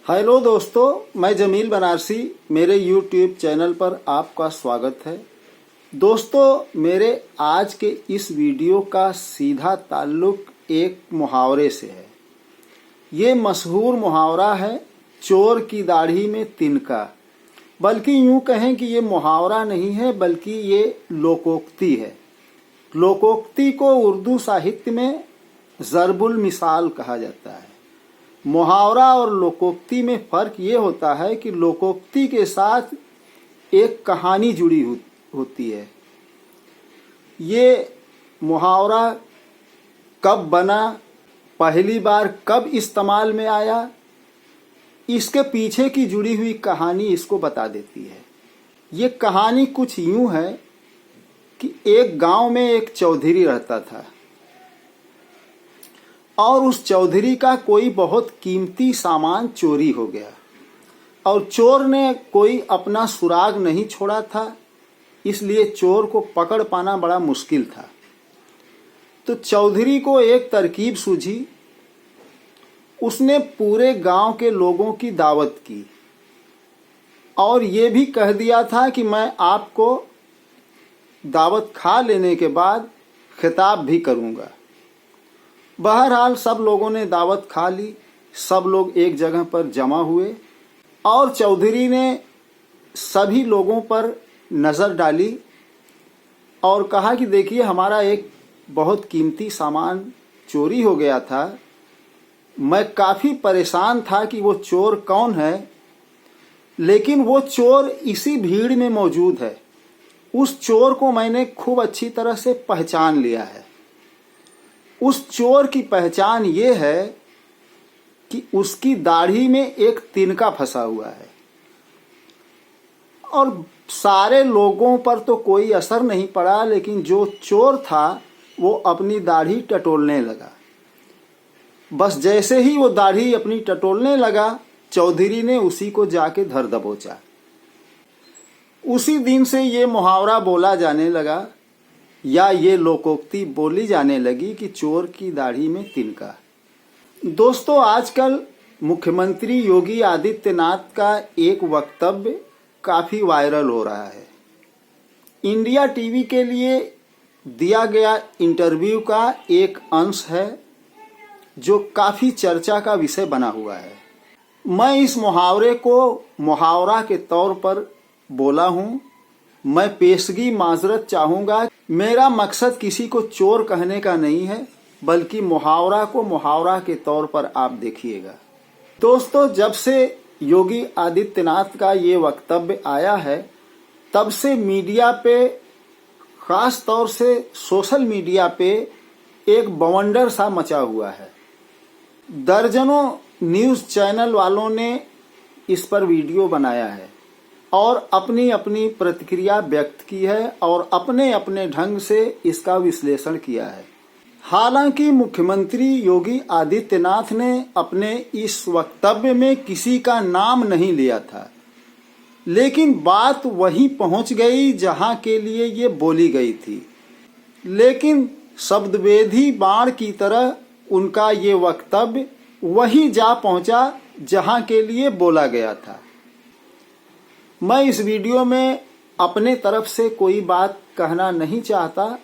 Hello दोस्तों, मैं जमील बनारसी। मेरे YouTube चैनल पर आपका स्वागत है। दोस्तों, मेरे आज के इस वीडियो का सीधा ताल्लुक एक मुहावरे से है। ये मशहूर मुहावरा है, चोर की दाढ़ी में तिनका। बल्कि यूं कहें कि ये मुहावरा नहीं है, बल्कि ये लोकोक्ति है। लोकोक्ति को उर्दू साहित्य में ज़रबुल मिसाल कहा जाता है। मुहावरा और लोकोक्ति में फर्क ये होता है कि लोकोक्ति के साथ एक कहानी जुड़ी होती है। ये मुहावरा कब बना, पहली बार कब इस्तेमाल में आया, इसके पीछे की जुड़ी हुई कहानी इसको बता देती है। ये कहानी कुछ यूं है कि एक गांव में एक चौधरी रहता था और उस चौधरी का कोई बहुत कीमती सामान चोरी हो गया और चोर ने कोई अपना सुराग नहीं छोड़ा था, इसलिए चोर को पकड़ पाना बड़ा मुश्किल था। तो चौधरी को एक तरकीब सूझी। उसने पूरे गांव के लोगों की दावत की और ये भी कह दिया था कि मैं आपको दावत खा लेने के बाद खिताब भी करूंगा। बहरहाल सब लोगों ने दावत खा ली। सब लोग एक जगह पर जमा हुए और चौधरी ने सभी लोगों पर नज़र डाली और कहा कि देखिए, हमारा एक बहुत कीमती सामान चोरी हो गया था। मैं काफ़ी परेशान था कि वो चोर कौन है, लेकिन वो चोर इसी भीड़ में मौजूद है। उस चोर को मैंने खूब अच्छी तरह से पहचान लिया है। उस चोर की पहचान ये है कि उसकी दाढ़ी में एक तिनका फंसा हुआ है। और सारे लोगों पर तो कोई असर नहीं पड़ा, लेकिन जो चोर था वो अपनी दाढ़ी टटोलने लगा। बस जैसे ही वो दाढ़ी अपनी टटोलने लगा, चौधरी ने उसी को जाके धर दबोचा। उसी दिन से ये मुहावरा बोला जाने लगा या ये लोकोक्ति बोली जाने लगी कि चोर की दाढ़ी में तिनका। दोस्तों, आजकल मुख्यमंत्री योगी आदित्यनाथ का एक वक्तव्य काफ़ी वायरल हो रहा है। इंडिया टीवी के लिए दिया गया इंटरव्यू का एक अंश है जो काफ़ी चर्चा का विषय बना हुआ है। मैं इस मुहावरे को मुहावरा के तौर पर बोला हूँ। मैं पेशगी माजरत चाहूँगा। मेरा मकसद किसी को चोर कहने का नहीं है, बल्कि मुहावरा को मुहावरा के तौर पर आप देखिएगा। दोस्तों, जब से योगी आदित्यनाथ का ये वक्तव्य आया है, तब से मीडिया पे, ख़ास तौर से सोशल मीडिया पे, एक बवंडर सा मचा हुआ है। दर्जनों न्यूज़ चैनल वालों ने इस पर वीडियो बनाया है और अपनी अपनी प्रतिक्रिया व्यक्त की है और अपने अपने ढंग से इसका विश्लेषण किया है। हालांकि मुख्यमंत्री योगी आदित्यनाथ ने अपने इस वक्तव्य में किसी का नाम नहीं लिया था, लेकिन बात वहीं पहुंच गई जहां के लिए ये बोली गई थी। लेकिन शब्दवेधी बाण की तरह उनका ये वक्तव्य वहीं जा पहुंचा जहां के लिए बोला गया था। मैं इस वीडियो में अपने तरफ से कोई बात कहना नहीं चाहता।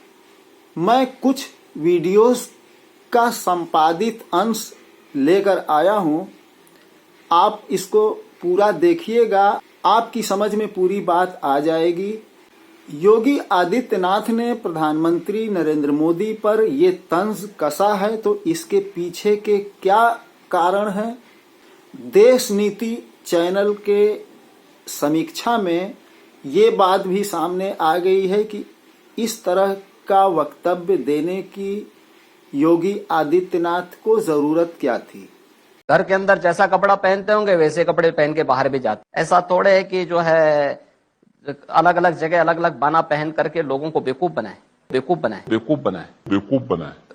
मैं कुछ वीडियोस का संपादित अंश लेकर आया हूं। आप इसको पूरा देखिएगा, आपकी समझ में पूरी बात आ जाएगी। योगी आदित्यनाथ ने प्रधानमंत्री नरेंद्र मोदी पर ये तंज कसा है, तो इसके पीछे के क्या कारण हैं? देश नीति चैनल के समीक्षा में ये बात भी सामने आ गई है कि इस तरह का वक्तव्य देने की योगी आदित्यनाथ को जरूरत क्या थी। घर के अंदर जैसा कपड़ा पहनते होंगे वैसे कपड़े पहन के बाहर भी जाते। ऐसा थोड़े है कि जो है अलग अलग जगह अलग अलग बाना पहन करके लोगों को बेवकूफ बनाए।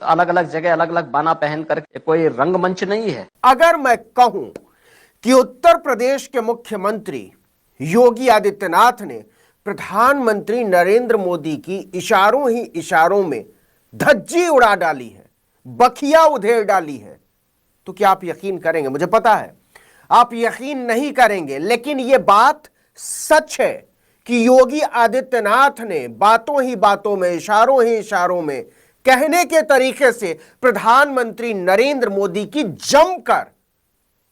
अलग अलग जगह अलग अलग बाना पहन करके कोई रंगमंच नहीं है। अगर मैं कहूं कि उत्तर प्रदेश के मुख्यमंत्री योगी आदित्यनाथ ने प्रधानमंत्री नरेंद्र मोदी की इशारों ही इशारों में धज्जी उड़ा डाली है, बखिया उधेड़ डाली है, तो क्या आप यकीन करेंगे? मुझे पता है आप यकीन नहीं करेंगे, लेकिन यह बात सच है कि योगी आदित्यनाथ ने बातों ही बातों में, इशारों ही इशारों में, कहने के तरीके से प्रधानमंत्री नरेंद्र मोदी की जमकर,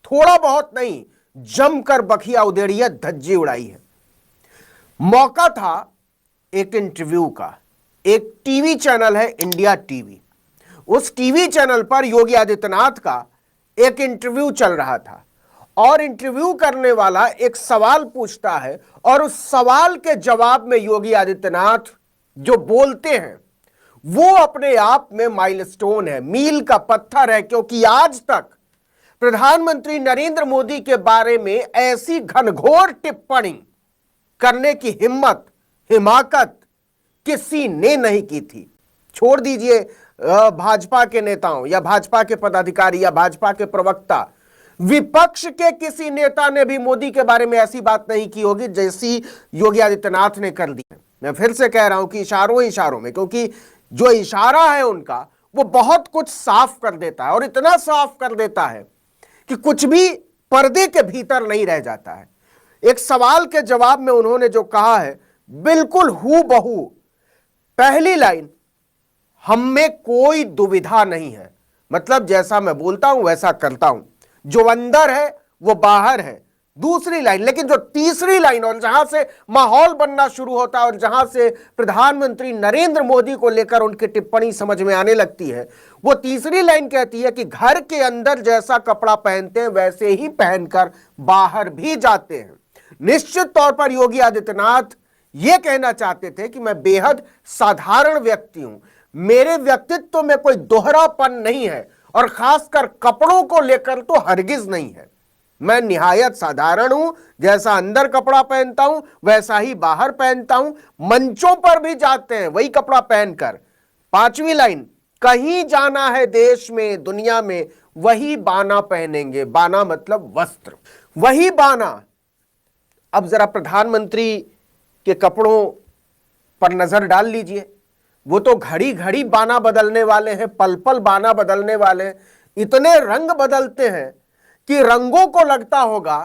थोड़ा बहुत नहीं, जमकर बखिया उधेड़िया, धज्जी उड़ाई है। मौका था एक इंटरव्यू का। एक टीवी चैनल है इंडिया टीवी, उस टीवी चैनल पर योगी आदित्यनाथ का एक इंटरव्यू चल रहा था और इंटरव्यू करने वाला एक सवाल पूछता है और उस सवाल के जवाब में योगी आदित्यनाथ जो बोलते हैं वो अपने आप में माइलस्टोन है, मील का पत्थर है, क्योंकि आज तक प्रधानमंत्री नरेंद्र मोदी के बारे में ऐसी घनघोर टिप्पणी करने की हिम्मत, हिमाकत किसी ने नहीं की थी। छोड़ दीजिए भाजपा के नेताओं या भाजपा के पदाधिकारी या भाजपा के प्रवक्ता, विपक्ष के किसी नेता ने भी मोदी के बारे में ऐसी बात नहीं की होगी जैसी योगी आदित्यनाथ ने कर दी है। मैं फिर से कह रहा हूं कि इशारों ही इशारों में, क्योंकि जो इशारा है उनका वो बहुत कुछ साफ कर देता है और इतना साफ कर देता है कि कुछ भी पर्दे के भीतर नहीं रह जाता है। एक सवाल के जवाब में उन्होंने जो कहा है बिल्कुल हूबहू, पहली लाइन, हम में कोई दुविधा नहीं है, मतलब जैसा मैं बोलता हूं वैसा करता हूं, जो अंदर है वो बाहर है। दूसरी लाइन, लेकिन जो तीसरी लाइन और जहां से माहौल बनना शुरू होता है और जहां से प्रधानमंत्री नरेंद्र मोदी को लेकर उनकी टिप्पणी समझ में आने लगती है, वो तीसरी लाइन कहती है कि घर के अंदर जैसा कपड़ा पहनते हैं वैसे ही पहनकर बाहर भी जाते हैं। निश्चित तौर पर योगी आदित्यनाथ ये कहना चाहते थे कि मैं बेहद साधारण व्यक्ति हूं, मेरे व्यक्तित्व में कोई दोहरापन नहीं है और खासकर कपड़ों को लेकर तो हरगिज नहीं है। मैं निहायत साधारण हूं, जैसा अंदर कपड़ा पहनता हूं वैसा ही बाहर पहनता हूं, मंचों पर भी जाते हैं वही कपड़ा पहनकर। पांचवी लाइन, कहीं जाना है देश में दुनिया में वही बाना पहनेंगे, बाना मतलब वस्त्र, वही बाना। अब जरा प्रधानमंत्री के कपड़ों पर नजर डाल लीजिए, वो तो घड़ी घड़ी बाना बदलने वाले हैं, पल पल बाना बदलने वाले हैं, इतने रंग बदलते हैं कि रंगों को लगता होगा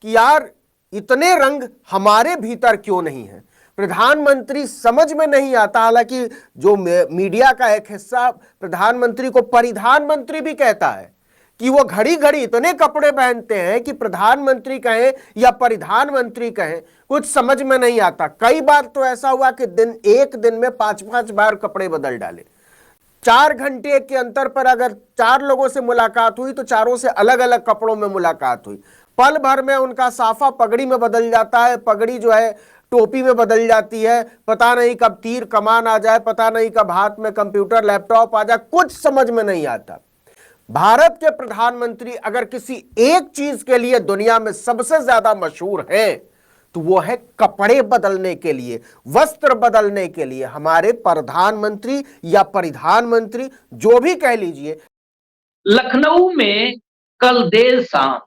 कि यार इतने रंग हमारे भीतर क्यों नहीं है। प्रधानमंत्री समझ में नहीं आता, हालांकि जो मीडिया का एक हिस्सा प्रधानमंत्री को परिधान मंत्री भी कहता है कि वो घड़ी घड़ी इतने कपड़े पहनते हैं कि प्रधानमंत्री कहें या परिधान मंत्री कहें कुछ समझ में नहीं आता। कई बार तो ऐसा हुआ कि एक दिन में 5-5 बार कपड़े बदल डाले। 4 घंटे के अंतर पर अगर 4 लोगों से मुलाकात हुई तो चारों से अलग अलग कपड़ों में मुलाकात हुई। पल भर में उनका साफा पगड़ी में बदल जाता है, पगड़ी जो है टोपी में बदल जाती है, पता नहीं कब तीर कमान आ जाए, पता नहीं कब हाथ में कंप्यूटर लैपटॉप आ जाए, कुछ समझ में नहीं आता। भारत के प्रधानमंत्री अगर किसी एक चीज के लिए दुनिया में सबसे ज्यादा मशहूर हैं तो वो है कपड़े बदलने के लिए, वस्त्र बदलने के लिए। हमारे प्रधानमंत्री या परिधान मंत्री जो भी कह लीजिए। लखनऊ में कल देर शाम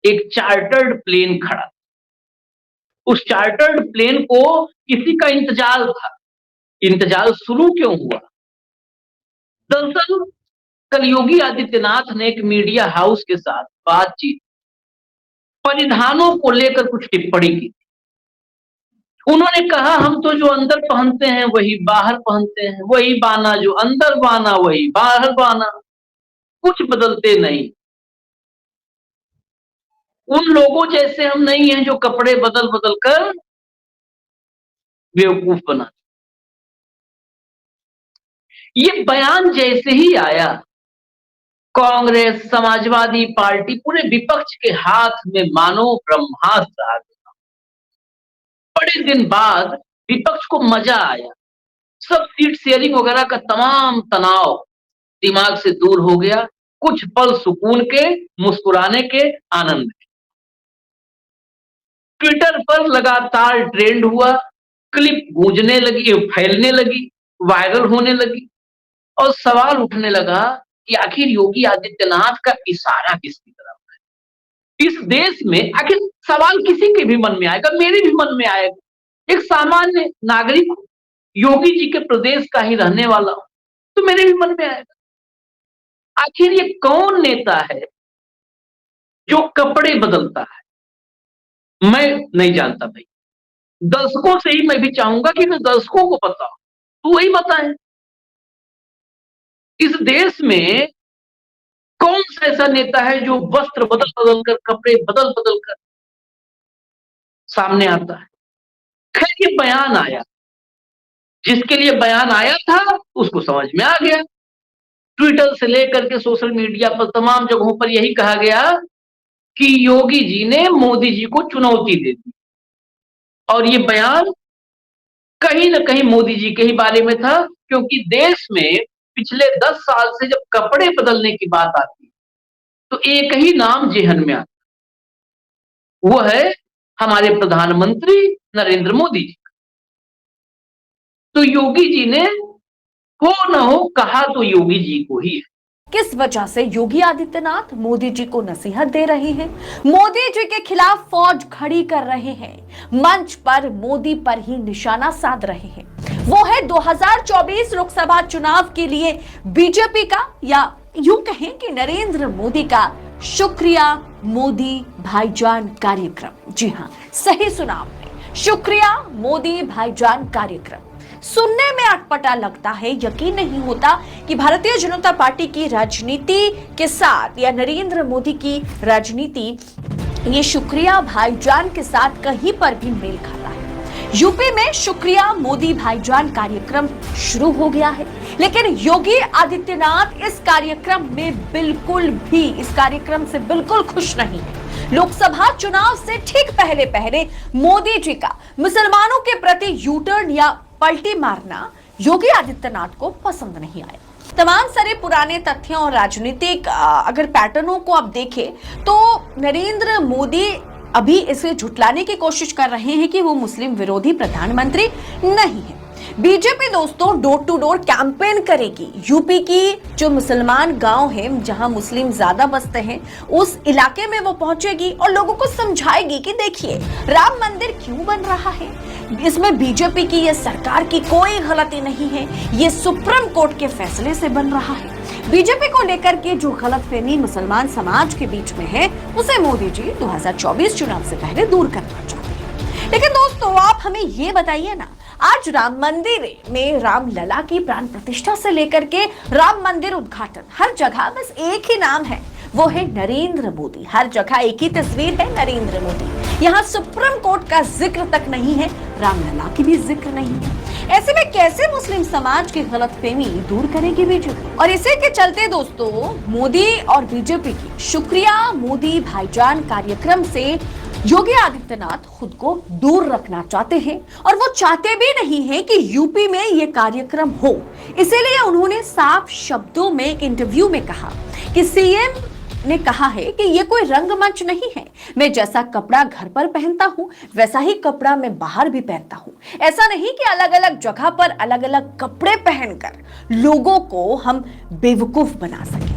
एक चार्टर्ड प्लेन खड़ा, उस चार्टर्ड प्लेन को किसी का इंतजार था। इंतजार शुरू क्यों हुआ? दरअसल कल योगी आदित्यनाथ ने एक मीडिया हाउस के साथ बातचीत, परिधानों को लेकर कुछ टिप्पणी की। उन्होंने कहा हम तो जो अंदर पहनते हैं वही बाहर पहनते हैं, वही बाना जो अंदर बाना वही बाहर बाना, कुछ बदलते नहीं। उन लोगों जैसे हम नहीं हैं जो कपड़े बदल बदल कर बेवकूफ बना। ये बयान जैसे ही आया, कांग्रेस, समाजवादी पार्टी, पूरे विपक्ष के हाथ में मानो ब्रह्मास्त्र आ गया। बड़े दिन बाद विपक्ष को मजा आया, सब सीट शेयरिंग वगैरह का तमाम तनाव दिमाग से दूर हो गया, कुछ पल सुकून के, मुस्कुराने के, आनंद के। ट्विटर पर लगातार ट्रेंड हुआ, क्लिप गूंजने लगी, फैलने लगी, वायरल होने लगी और सवाल उठने लगा कि आखिर योगी आदित्यनाथ का इशारा किसकी तरफ है? इस देश में आखिर सवाल किसी के भी मन में आएगा, मेरे भी मन में आएगा। एक सामान्य नागरिक हूं, योगी जी के प्रदेश का ही रहने वाला हूं, तो मेरे भी मन में आएगा आखिर ये कौन नेता है जो कपड़े बदलता है, मैं नहीं जानता भाई। दर्शकों से ही मैं भी चाहूंगा कि मैं दर्शकों को बताऊं, तो वही बताएं इस देश में कौन सा ऐसा नेता है जो वस्त्र बदल बदल कर, कपड़े बदल बदल कर सामने आता है। खैर ये बयान आया, जिसके लिए बयान आया था उसको समझ में आ गया। ट्विटर से लेकर के सोशल मीडिया पर तमाम जगहों पर यही कहा गया कि योगी जी ने मोदी जी को चुनौती दे दी, और ये बयान कहीं ना कहीं मोदी जी के ही बारे में था, क्योंकि देश में पिछले 10 साल से जब कपड़े बदलने की बात आती तो एक ही नाम जेहन में आता, वो है हमारे प्रधानमंत्री नरेंद्र मोदी जी। तो योगी जी ने हो न हो कहा तो योगी जी को ही है। किस वजह से योगी आदित्यनाथ मोदी जी को नसीहत दे रहे हैं, मोदी जी के खिलाफ फौज खड़ी कर रहे हैं, मंच पर मोदी पर ही निशाना साध रहे हैं। वो है 2024 लोकसभा चुनाव के लिए बीजेपी का, या यूं कहें कि नरेंद्र मोदी का शुक्रिया मोदी भाईजान कार्यक्रम। जी हां, सही सुना आपने, शुक्रिया मोदी भाईजान कार्यक्रम। सुनने में अटपटा लगता है, यकीन नहीं होता कि भारतीय जनता पार्टी की राजनीति के साथ या नरेंद्र मोदी की राजनीति ये शुक्रिया भाईजान के साथ कहीं पर भी मेल खाता है। यूपी में शुक्रिया मोदी भाईजान कार्यक्रम शुरू हो गया है, लेकिन योगी आदित्यनाथ इस कार्यक्रम से बिल्कुल खुश नहीं है। लोकसभा चुनाव से ठीक पहले पहले मोदी जी का मुसलमानों के प्रति यू टर्न या पलटी मारना योगी आदित्यनाथ को पसंद नहीं आया। तमाम सारे पुराने तथ्यों और राजनीतिक अगर पैटर्नों को आप देखें तो नरेंद्र मोदी अभी इसे झुटलाने की कोशिश कर रहे हैं कि वो मुस्लिम विरोधी प्रधानमंत्री नहीं है। बीजेपी दोस्तों डोर टू डोर कैंपेन करेगी। यूपी की जो मुसलमान गांव है जहां मुस्लिम ज्यादा बसते हैं, उस इलाके में वो पहुंचेगी और लोगों को समझाएगी कि देखिए राम मंदिर क्यों बन रहा है, इसमें बीजेपी की ये सरकार की कोई गलती नहीं है, ये सुप्रीम कोर्ट के फैसले से बन रहा है। बीजेपी को लेकर के जो गलतफहमी मुसलमान समाज के बीच में है, उसे मोदी जी 2024 चुनाव से पहले दूर करना चाहते हैं। लेकिन दोस्तों आप हमें ये बताइए ना, आज राम मंदिर में राम लला की प्राण प्रतिष्ठा से लेकर के राम मंदिर उद्घाटन, हर जगह बस एक ही नाम है, वो है नरेंद्र मोदी। हर जगह एक ही तस्वीर है, नरेंद्र मोदी। यहाँ सुप्रीम कोर्ट का जिक्र तक नहीं है, रामलला की भी जिक्र नहीं है। ऐसे में कैसे मुस्लिम समाज की गलतफहमी दूर करेगी बीजेपी? और इसी के चलते दोस्तों मोदी और बीजेपी की शुक्रिया मोदी भाईजान कार्यक्रम से योगी आदित्यनाथ खुद को दूर रखना चाहते हैं, और वो चाहते भी नहीं है कि यूपी में ये कार्यक्रम हो। इसीलिए उन्होंने साफ शब्दों में एक इंटरव्यू में कहा कि सीएम ने कहा है कि ये कोई रंगमंच नहीं है, मैं जैसा कपड़ा घर पर पहनता हूं वैसा ही कपड़ा मैं बाहर भी पहनता हूं। ऐसा नहीं कि अलग अलग जगह पर अलग अलग कपड़े पहनकर लोगों को हम बेवकूफ बना सके।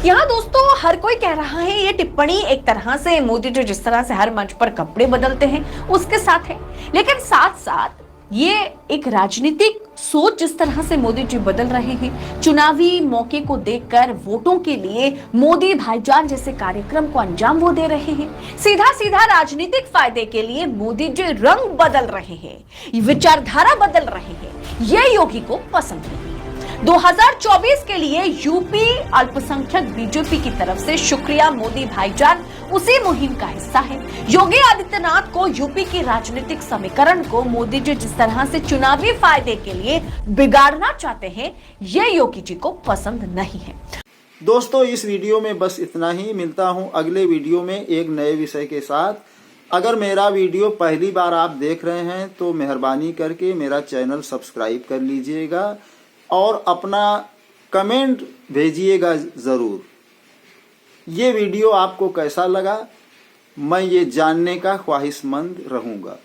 यहाँ दोस्तों हर कोई कह रहा है ये टिप्पणी एक तरह से मोदी जी जिस तरह से हर मंच पर कपड़े बदलते हैं उसके साथ है, लेकिन साथ साथ ये एक राजनीतिक सोच जिस तरह से मोदी जी बदल रहे हैं, चुनावी मौके को देखकर वोटों के लिए मोदी भाईजान जैसे कार्यक्रम को अंजाम वो दे रहे हैं। सीधा सीधा राजनीतिक फायदे के लिए मोदी जी रंग बदल रहे हैं, विचारधारा बदल रहे हैं, ये योगी को पसंद नहीं है। 2024 के लिए यूपी अल्पसंख्यक बीजेपी की तरफ से शुक्रिया मोदी भाईजान उसी मुहिम का हिस्सा है। योगी आदित्यनाथ को यूपी की राजनीतिक समीकरण को मोदी जी जिस तरह से चुनावी फायदे के लिए बिगाड़ना चाहते हैं, ये योगी जी को पसंद नहीं है। दोस्तों इस वीडियो में बस इतना ही। मिलता हूं अगले वीडियो में एक नए विषय के साथ। अगर मेरा वीडियो पहली बार आप देख रहे हैं तो मेहरबानी करके मेरा चैनल सब्सक्राइब कर लीजिएगा और अपना कमेंट भेजिएगा ज़रूर। ये वीडियो आपको कैसा लगा मैं ये जानने का ख्वाहिशमंद रहूँगा।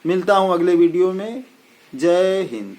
मिलता हूँ अगले वीडियो में। जय हिंद।